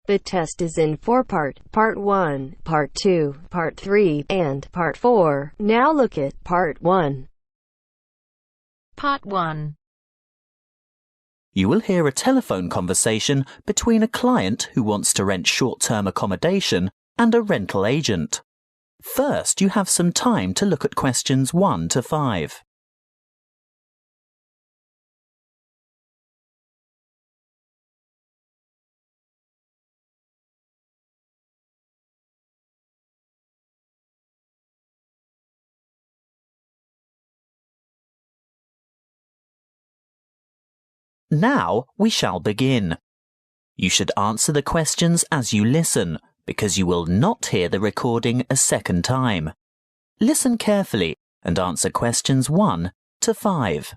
The test is in 4 parts: Part 1, Part 2, Part 3, and Part 4. Now look at Part 1. Part 1. You will hear a telephone conversation between a client who wants to rent short-term accommodation and a rental agent. First, you have some time to look at questions 1 to 5. Now we shall begin. You should answer the questions as you listen, because you will not hear the recording a second time. Listen carefully and answer questions 1 to 5.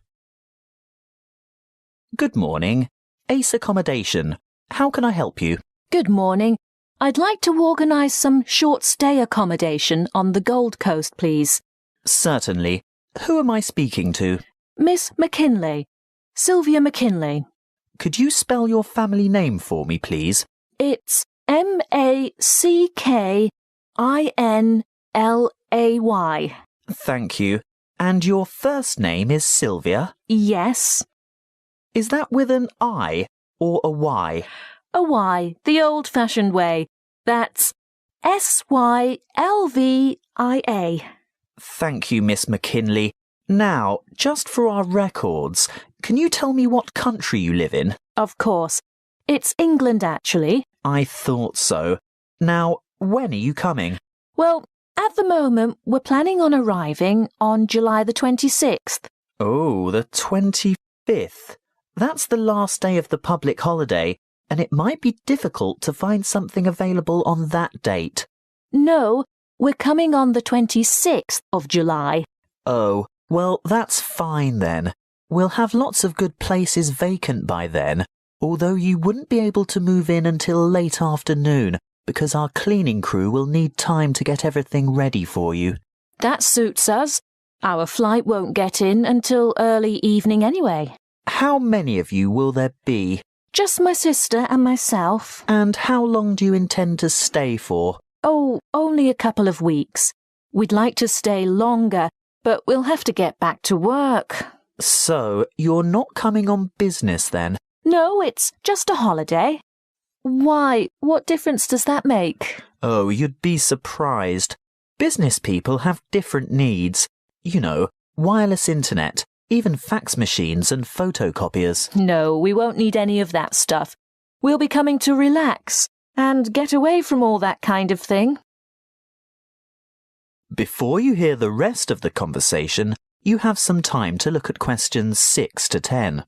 Good morning. Ace Accommodation. How can I help you? Good morning. I'd like to organise some short stay accommodation on the Gold Coast, please. Certainly. Who am I speaking to? Miss McKinley. Sylvia McKinley. Could you spell your family name for me, please? It's Mackinlay. Thank you. And your first name is Sylvia? Yes. Is that with an I or a Y? A Y, the old-fashioned way. That's Sylvia. Thank you, Miss McKinley. Now, just for our records, can you tell me what country you live in? Of course. It's England, actually. I thought so. Now, when are you coming? Well, at the moment, we're planning on arriving on July the 26th. Oh, the 25th. That's the last day of the public holiday, and it might be difficult to find something available on that date. No, we're coming on the 26th of July. Oh, well, that's fine then. We'll have lots of good places vacant by then, although you wouldn't be able to move in until late afternoon, because our cleaning crew will need time to get everything ready for you. That suits us. Our flight won't get in until early evening anyway. How many of you will there be? Just my sister and myself. And how long do you intend to stay for? Oh, only a couple of weeks. We'd like to stay longer, but we'll have to get back to work. So, you're not coming on business then? No, it's just a holiday. Why, what difference does that make? Oh, you'd be surprised. Business people have different needs. You know, wireless internet, even fax machines and photocopiers. No, we won't need any of that stuff. We'll be coming to relax and get away from all that kind of thing. Before you hear the rest of the conversation, you have some time to look at questions 6 to 10.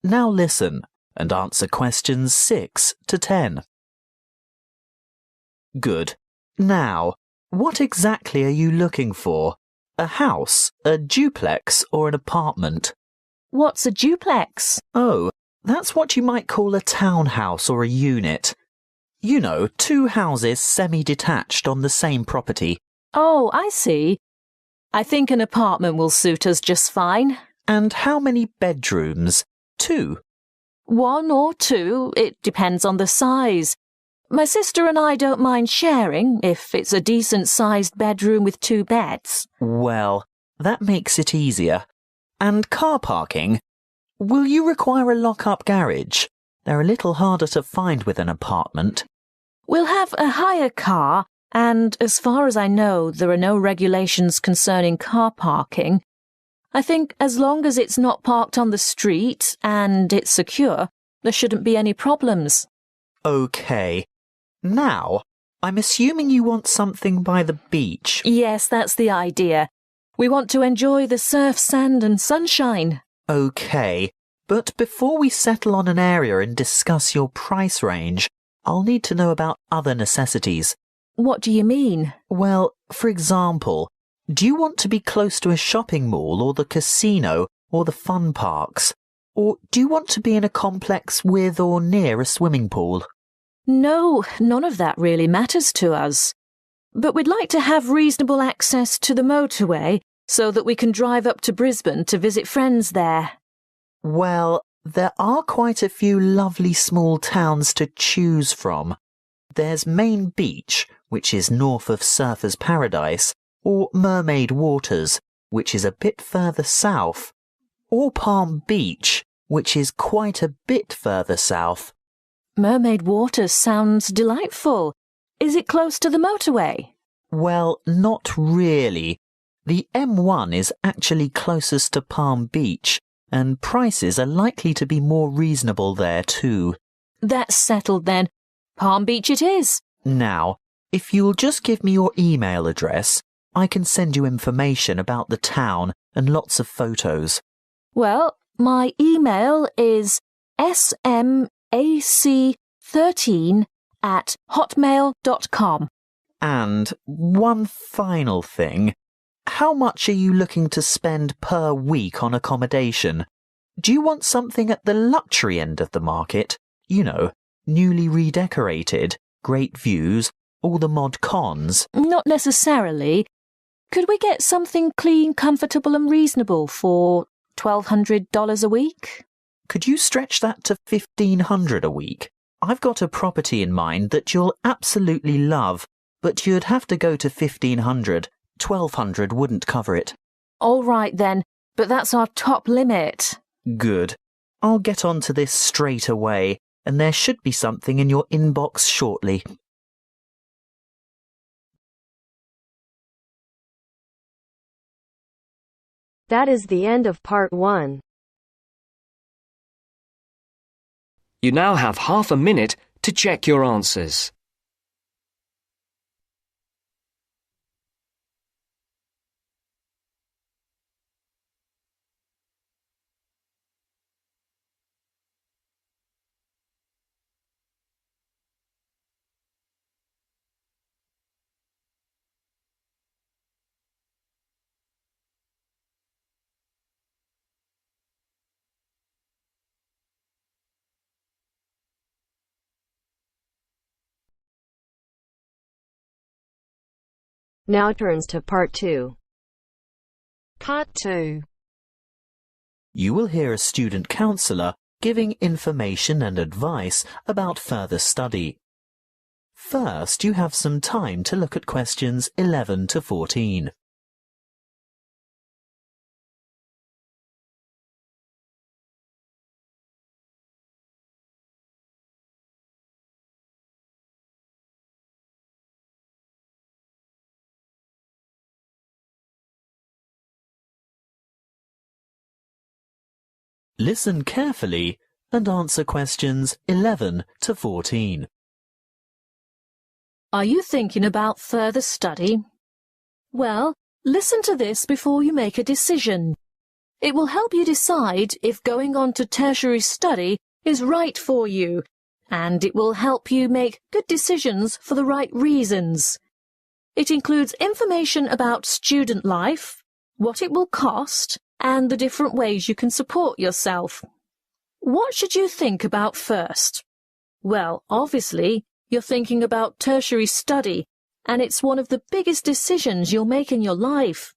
Now listen and answer questions 6 to 10. Good. Now, what exactly are you looking for? A house, a duplex, or an apartment? What's a duplex? Oh, that's what you might call a townhouse or a unit. You know, 2 houses semi-detached on the same property. Oh, I see. I think an apartment will suit us just fine. And how many bedrooms? 2. 1 or 2, it depends on the size. My sister and I don't mind sharing if it's a decent-sized bedroom with 2 beds. Well, that makes it easier. And car parking? Will you require a lock-up garage? They're a little harder to find with an apartment. We'll have a hire car, and as far as I know, there are no regulations concerning car parking. I think as long as it's not parked on the street and it's secure, there shouldn't be any problems. OK. Now, I'm assuming you want something by the beach. Yes, that's the idea. We want to enjoy the surf, sand and sunshine. OK, but before we settle on an area and discuss your price range, I'll need to know about other necessities. What do you mean? Well, for example, do you want to be close to a shopping mall or the casino or the fun parks? Or do you want to be in a complex with or near a swimming pool? No, none of that really matters to us. But we'd like to have reasonable access to the motorway so that we can drive up to Brisbane to visit friends there. Well, there are quite a few lovely small towns to choose from. There's Main Beach, which is north of Surfer's Paradise, or Mermaid Waters, which is a bit further south, or Palm Beach, which is quite a bit further south. Mermaid Waters sounds delightful. Is it close to the motorway? Well, not really. The M1 is actually closest to Palm Beach, and prices are likely to be more reasonable there too. That's settled then. Palm Beach it is. Now, if you'll just give me your email address, I can send you information about the town and lots of photos. Well, my email is smac13@hotmail.com. And one final thing. How much are you looking to spend per week on accommodation? Do you want something at the luxury end of the market? You know, newly redecorated, great views, all the mod cons? Not necessarily. Could we get something clean, comfortable and reasonable for $1,200 a week? Could you stretch that to $1,500 a week? I've got a property in mind that you'll absolutely love, but you'd have to go to $1,500. $1,200 wouldn't cover it. All right then, but that's our top limit. Good. I'll get onto this straight away, and there should be something in your inbox shortly. That is the end of part 1. You now have half a minute to check your answers. Now turns to part 2. Part 2. You will hear a student counsellor giving information and advice about further study. First, you have some time to look at questions 11 to 14. Listen carefully and answer questions 11 to 14. Are you thinking about further study? Well, listen to this before you make a decision. It will help you decide if going on to tertiary study is right for you, and it will help you make good decisions for the right reasons. It includes information about student life, what it will cost, and the different ways you can support yourself. What should you think about first? Well, obviously, you're thinking about tertiary study, and it's one of the biggest decisions you'll make in your life.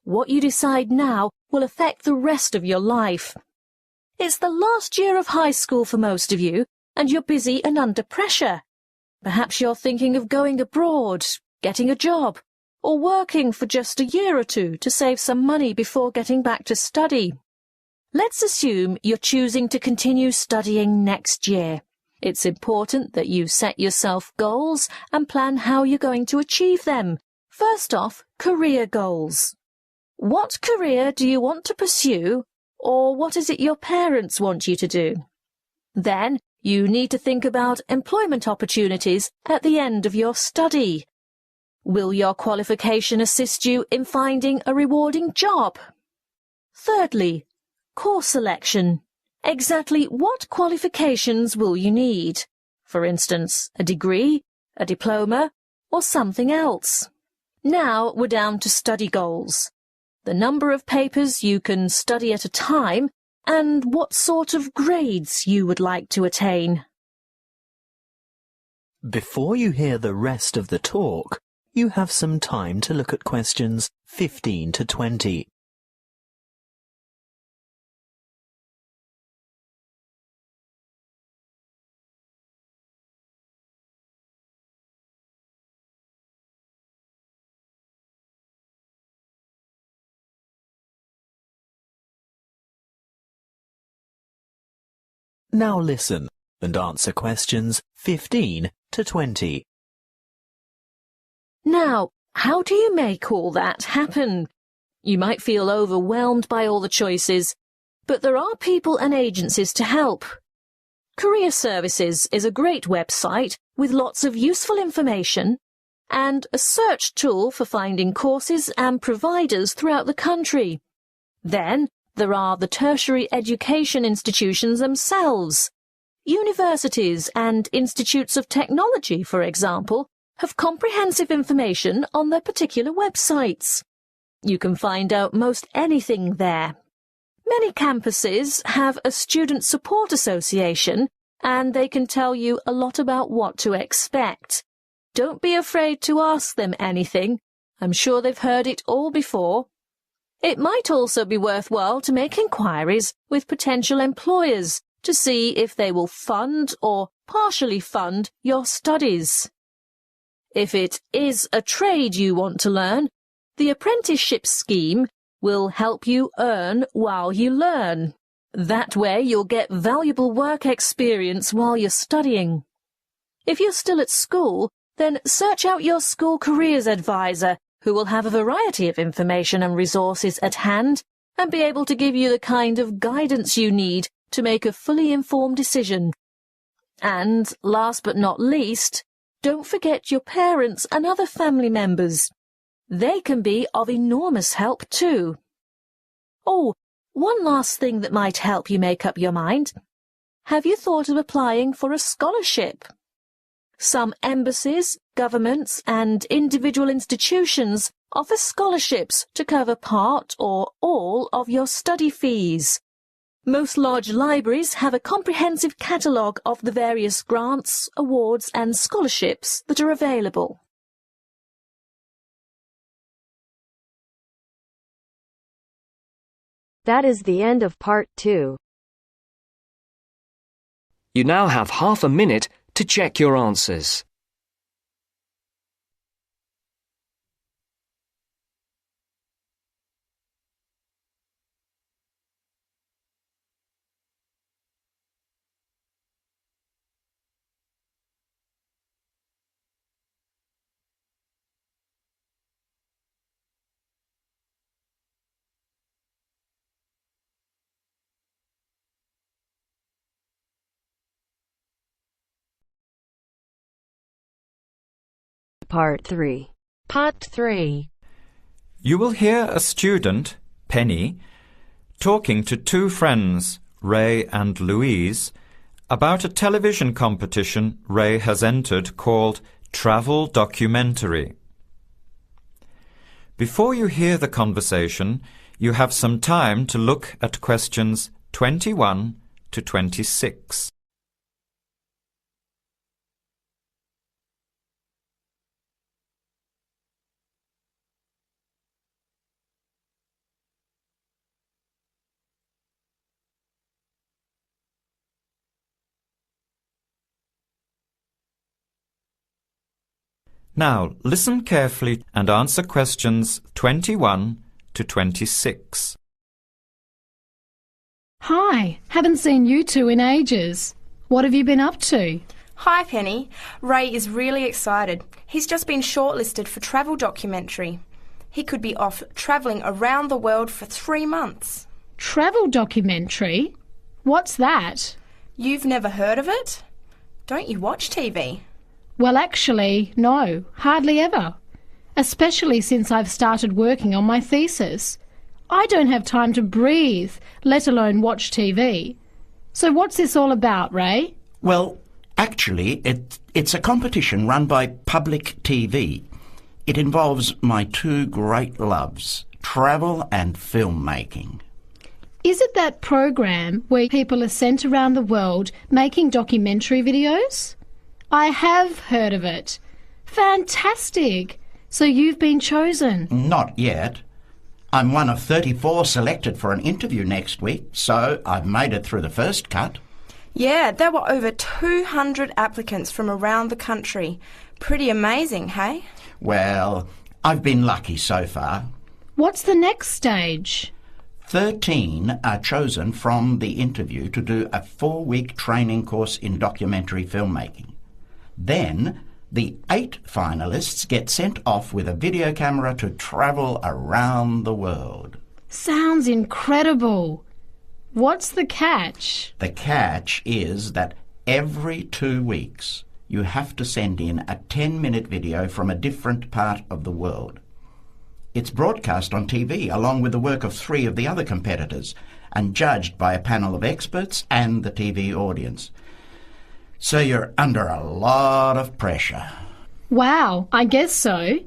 What you decide now will affect the rest of your life. It's the last year of high school for most of you, and you're busy and under pressure. Perhaps you're thinking of going abroad, getting a job, or working for just a year or two to save some money before getting back to study. Let's assume you're choosing to continue studying next year. It's important that you set yourself goals and plan how you're going to achieve them. First off, career goals. What career do you want to pursue, or what is it your parents want you to do? Then, you need to think about employment opportunities at the end of your study. Will your qualification assist you in finding a rewarding job? Thirdly, course selection. Exactly what qualifications will you need? For instance, a degree, a diploma, or something else. Now we're down to study goals. The number of papers you can study at a time and what sort of grades you would like to attain. Before you hear the rest of the talk, you have some time to look at questions 15 to 20. Now listen and answer questions 15 to 20. Now, how do you make all that happen? You might feel overwhelmed by all the choices, but there are people and agencies to help. Career Services is a great website with lots of useful information and a search tool for finding courses and providers throughout the country. Then, there are the tertiary education institutions themselves. Universities and institutes of technology, for example, have comprehensive information on their particular websites. You can find out most anything there. Many campuses have a student support association, and they can tell you a lot about what to expect. Don't be afraid to ask them anything. I'm sure they've heard it all before. It might also be worthwhile to make inquiries with potential employers to see if they will fund or partially fund your studies. If it is a trade you want to learn, the apprenticeship scheme will help you earn while you learn. That way you'll get valuable work experience while you're studying. If you're still at school, then search out your school careers advisor, who will have a variety of information and resources at hand and be able to give you the kind of guidance you need to make a fully informed decision. And, last but not least, don't forget your parents and other family members. They can be of enormous help too. Oh, one last thing that might help you make up your mind. Have you thought of applying for a scholarship? Some embassies, governments and individual institutions offer scholarships to cover part or all of your study fees. Most large libraries have a comprehensive catalogue of the various grants, awards and scholarships that are available. That is the end of part 2. You now have half a minute to check your answers. Part 3. Part 3. You will hear a student, Penny, talking to two friends, Ray and Louise, about a television competition Ray has entered called Travel Documentary. Before you hear the conversation, you have some time to look at questions 21 to 26. Now, listen carefully and answer questions 21 to 26. Hi, haven't seen you two in ages. What have you been up to? Hi, Penny. Ray is really excited. He's just been shortlisted for Travel Documentary. He could be off travelling around the world for 3 months. Travel Documentary? What's that? You've never heard of it? Don't you watch TV? Well, actually, no, hardly ever. Especially since I've started working on my thesis. I don't have time to breathe, let alone watch TV. So what's this all about, Ray? Well, actually, it's a competition run by public TV. It involves my two great loves, travel and filmmaking. Is it that program where people are sent around the world making documentary videos? I have heard of it. Fantastic! So you've been chosen? Not yet. I'm one of 34 selected for an interview next week, so I've made it through the first cut. Yeah, there were over 200 applicants from around the country. Pretty amazing, hey? Well, I've been lucky so far. What's the next stage? 13 are chosen from the interview to do a 4-week training course in documentary filmmaking. Then the 8 finalists get sent off with a video camera to travel around the world. Sounds incredible. What's the catch? The catch is that every 2 weeks you have to send in a 10-minute video from a different part of the world. It's broadcast on TV along with the work of 3 of the other competitors and judged by a panel of experts and the TV audience. So you're under a lot of pressure. Wow, I guess so.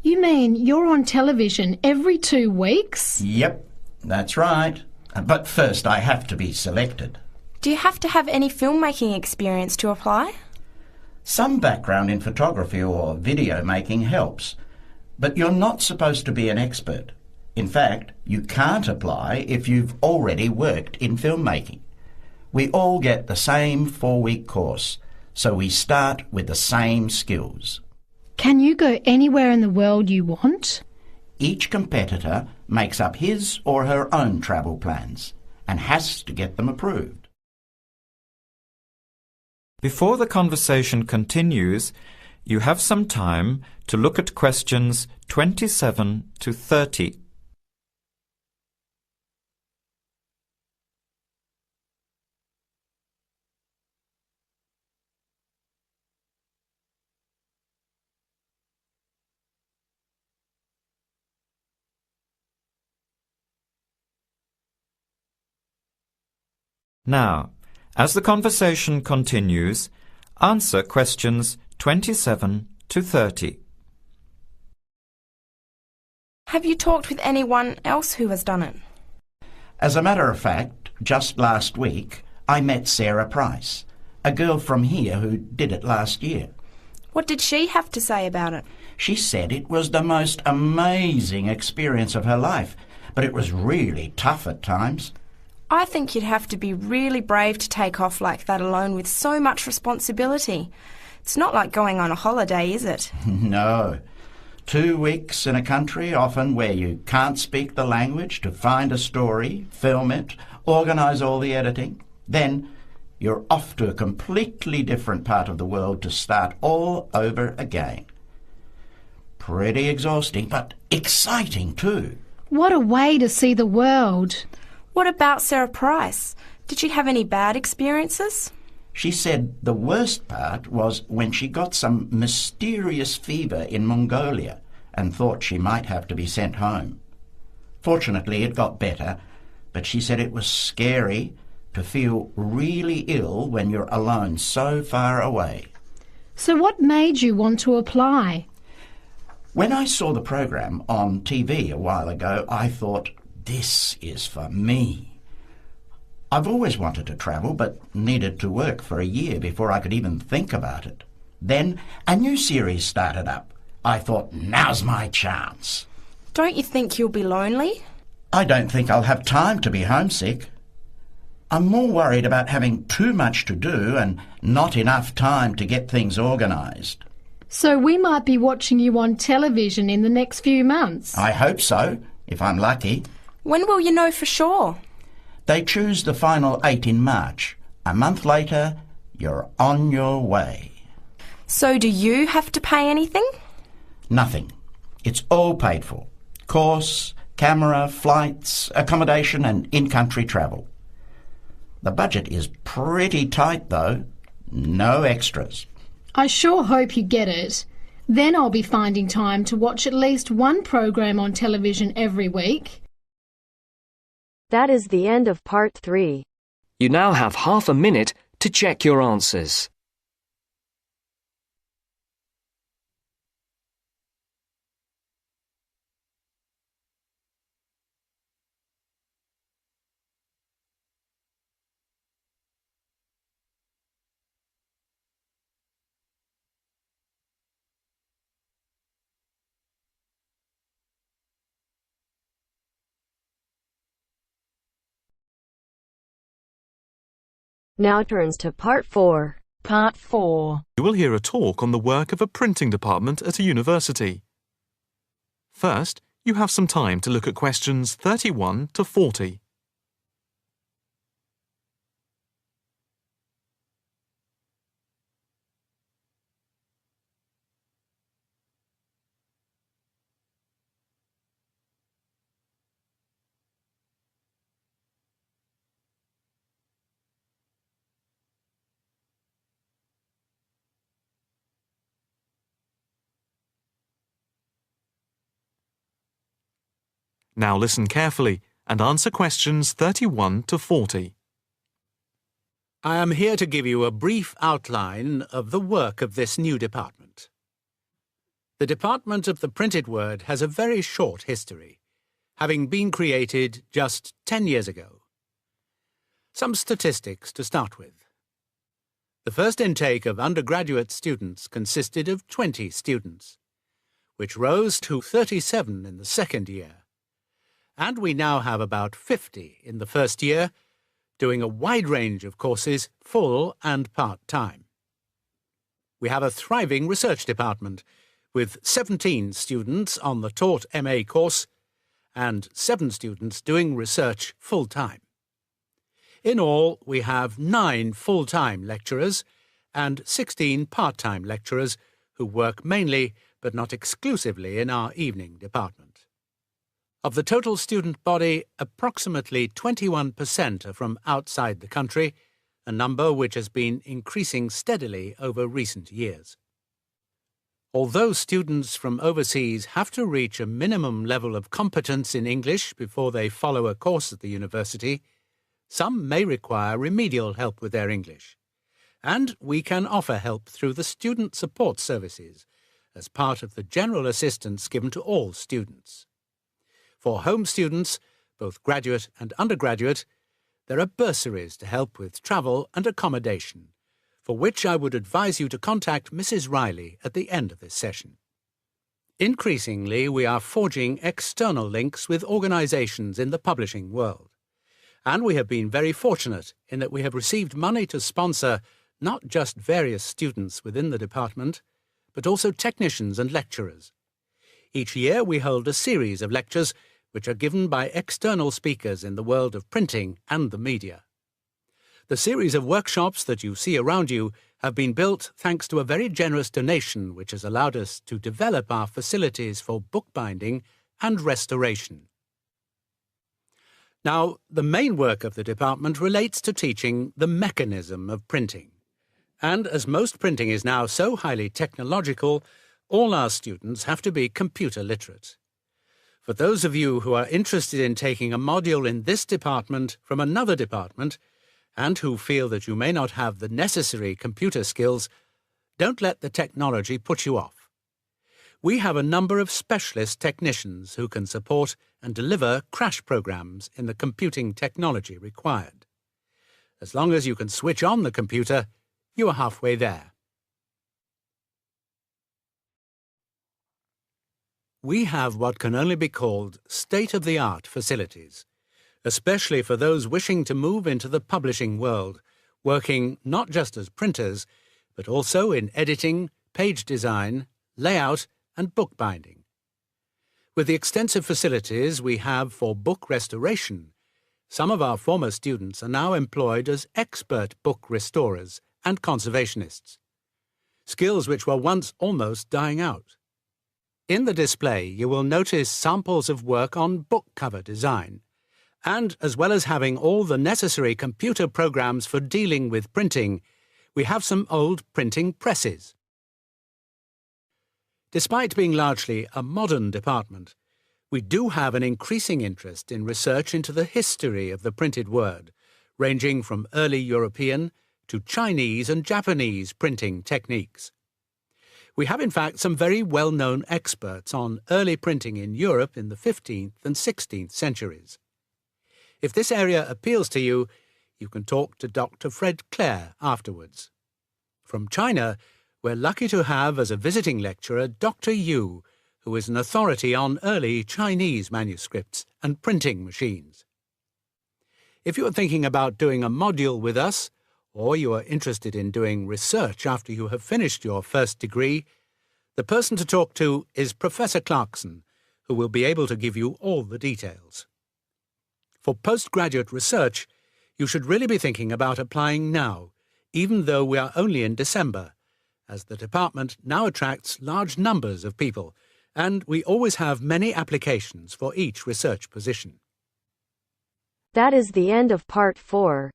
You mean you're on television every 2 weeks? Yep, that's right. But first I have to be selected. Do you have to have any filmmaking experience to apply? Some background in photography or video making helps, but you're not supposed to be an expert. In fact, you can't apply if you've already worked in filmmaking. We all get the same 4-week course, so we start with the same skills. Can you go anywhere in the world you want? Each competitor makes up his or her own travel plans and has to get them approved. Before the conversation continues, you have some time to look at questions 27 to 30. Now, as the conversation continues, answer questions 27 to 30. Have you talked with anyone else who has done it? As a matter of fact, just last week I met Sarah Price, a girl from here who did it last year. What did she have to say about it? She said it was the most amazing experience of her life, but it was really tough at times. I think you'd have to be really brave to take off like that alone with so much responsibility. It's not like going on a holiday, is it? No. 2 weeks in a country, often where you can't speak the language, to find a story, film it, organise all the editing. Then you're off to a completely different part of the world to start all over again. Pretty exhausting, but exciting too. What a way to see the world. What about Sarah Price? Did she have any bad experiences? She said the worst part was when she got some mysterious fever in Mongolia and thought she might have to be sent home. Fortunately, it got better, but she said it was scary to feel really ill when you're alone so far away. So what made you want to apply? When I saw the program on TV a while ago, I thought, this is for me. I've always wanted to travel, but needed to work for a year before I could even think about it. Then a new series started up. I thought, now's my chance. Don't you think you'll be lonely? I don't think I'll have time to be homesick. I'm more worried about having too much to do and not enough time to get things organised. So we might be watching you on television in the next few months. I hope so, if I'm lucky. When will you know for sure? They choose the final 8 in March. A month later, you're on your way. So do you have to pay anything? Nothing. It's all paid for. Course, camera, flights, accommodation and in-country travel. The budget is pretty tight though. No extras. I sure hope you get it. Then I'll be finding time to watch at least one program on television every week. That is the end of part 3. You now have half a minute to check your answers. Now turns to Part 4. Part 4. You will hear a talk on the work of a printing department at a university. First, you have some time to look at questions 31 to 40. Now listen carefully and answer questions 31 to 40. I am here to give you a brief outline of the work of this new department. The Department of the Printed Word has a very short history, having been created just 10 years ago. Some statistics to start with. The first intake of undergraduate students consisted of 20 students, which rose to 37 in the second year. And we now have about 50 in the first year, doing a wide range of courses, full and part-time. We have a thriving research department, with 17 students on the taught MA course and 7 students doing research full-time. In all, we have 9 full-time lecturers and 16 part-time lecturers who work mainly, but not exclusively, in our evening department. Of the total student body, approximately 21% are from outside the country, a number which has been increasing steadily over recent years. Although students from overseas have to reach a minimum level of competence in English before they follow a course at the university, some may require remedial help with their English, and we can offer help through the Student Support Services as part of the general assistance given to all students. For home students, both graduate and undergraduate, there are bursaries to help with travel and accommodation, for which I would advise you to contact Mrs. Riley at the end of this session. Increasingly, we are forging external links with organisations in the publishing world, and we have been very fortunate in that we have received money to sponsor not just various students within the department, but also technicians and lecturers. Each year we hold a series of lectures which are given by external speakers in the world of printing and the media. The series of workshops that you see around you have been built thanks to a very generous donation which has allowed us to develop our facilities for bookbinding and restoration. Now, the main work of the department relates to teaching the mechanism of printing. And as most printing is now so highly technological, all our students have to be computer literate. For those of you who are interested in taking a module in this department from another department, and who feel that you may not have the necessary computer skills, don't let the technology put you off. We have a number of specialist technicians who can support and deliver crash programs in the computing technology required. As long as you can switch on the computer, you are halfway there. We have what can only be called state-of-the-art facilities, especially for those wishing to move into the publishing world, working not just as printers, but also in editing, page design, layout, and bookbinding. With the extensive facilities we have for book restoration, some of our former students are now employed as expert book restorers and conservationists, skills which were once almost dying out. In the display, you will notice samples of work on book cover design, and as well as having all the necessary computer programs for dealing with printing, we have some old printing presses. Despite being largely a modern department, we do have an increasing interest in research into the history of the printed word, ranging from early European to Chinese and Japanese printing techniques. We have in fact some very well-known experts on early printing in Europe in the 15th and 16th centuries. If this area appeals to you, you can talk to Dr. Fred Clare afterwards. From China, we're lucky to have as a visiting lecturer Dr. Yu, who is an authority on early Chinese manuscripts and printing machines. If you're thinking about doing a module with us, or you are interested in doing research after you have finished your first degree, the person to talk to is Professor Clarkson, who will be able to give you all the details. For postgraduate research, you should really be thinking about applying now, even though we are only in December, as the department now attracts large numbers of people, and we always have many applications for each research position. That is the end of part 4.